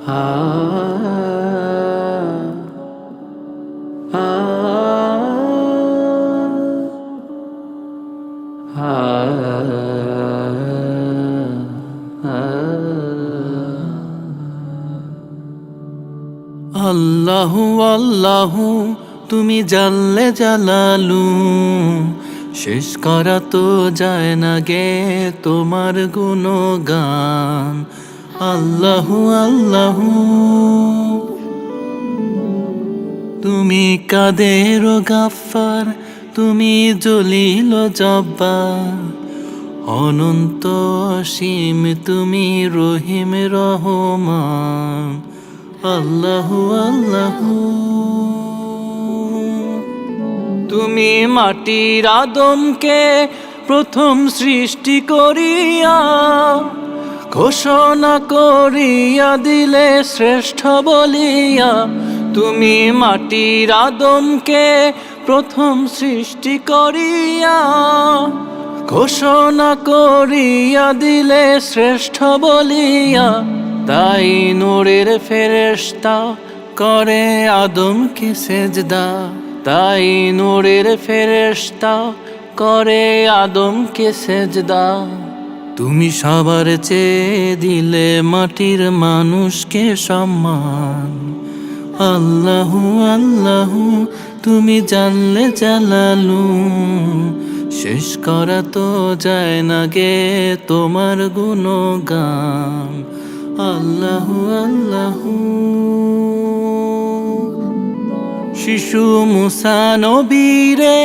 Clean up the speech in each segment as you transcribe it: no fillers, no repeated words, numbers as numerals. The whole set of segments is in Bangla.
আ আ আল্লাহু আল্লাহু তুমি জাল্লে জালালু, শেষ করা তো যায় না গে তোমার গুণগান। আল্লাহু আল্লাহু তুমি কাদের গাফফার, তুমি জলিল জব্বার, অনন্ত অসীম তুমি রহিম রহমান। আল্লাহু আল্লাহু তুমি মাটির আদমকে প্রথম সৃষ্টি করিয়া ঘোষণা করিয়া দিলে শ্রেষ্ঠ বলিয়া। তুমি মাটির আদমকে প্রথম সৃষ্টি করিয়া ঘোষণা করিয়া দিলে শ্রেষ্ঠ বলিয়া। তাই নূরের ফেরেশতা করে আদমকে সেজদা, তাই নূরের ফেরেশতা করে আদমকে সেজদা। তুমি সবার চেয়ে দিলে মাটির মানুষকে সম্মান। আল্লাহু আল্লাহু তুমি জানলে জালালু, শেষ করা তো যায় না গে তোমার গুণগান। আল্লাহু আল্লাহু শিশু মুসা নবীরে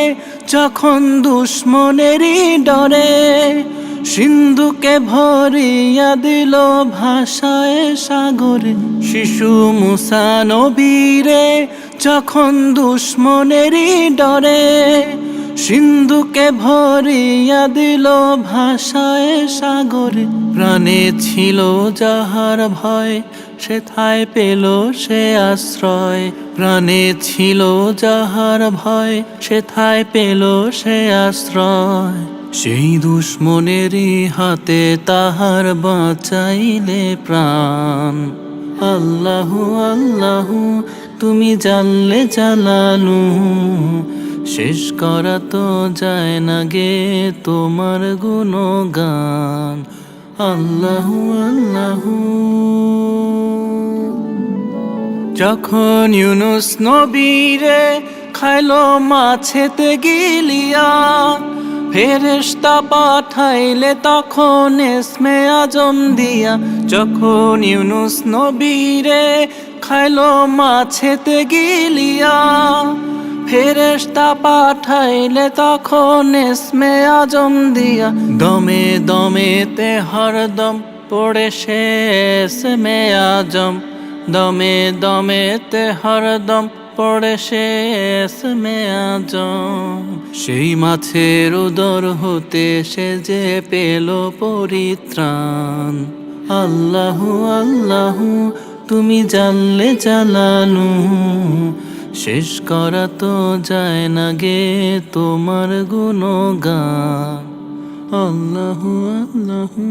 যখন দুশ্মনেরই ডরে সিন্ধুকে ভরিয়া দিল ভাষায় সাগরে। শিশু মুসা নবীরে যখন দুশ্মনেরই ডরে সিন্ধুকে ভরিয়া দিল ভাষায় সাগরে। প্রাণে ছিল যাহার ভয় সেথায় পেল সে আশ্রয়, প্রাণে ছিল যাহার ভয় সেথায় পেল সে আশ্রয়। সেই দুশ্মনেরই হাতে তাহার বাঁচাইলে প্রাণ। আল্লাহু আল্লাহু তুমি জানলে জালালু, শেষ করা তো যায় না গে তোমার গুণগান। আল্লাহু আল্লাহু যখন ইউনুস নবীরে খাইলো মাছেতে গিলিয়া ফেরেশতা পাঠাইলে তখন ইসমে আজম দিয়া। যখন ইউনুস নবীরে খাইলো মাছেতে গিলিয়া ফেরেশতা পাঠাইলে তখন ইসমে আজম দিয়া। দমে দমেতে হরদম পড়ে সে ইসমে আজম, দমে দমেতে হরদম পড়ে সে ইসমে আজম। সেই মাছের উদর হতে সে যে পেল পরিত্রাণ। আল্লাহু আল্লাহু তুমি জানলে জালালু, শেষ করা তো যায় না গে তোমার গুণগান। আল্লাহু আল্লাহু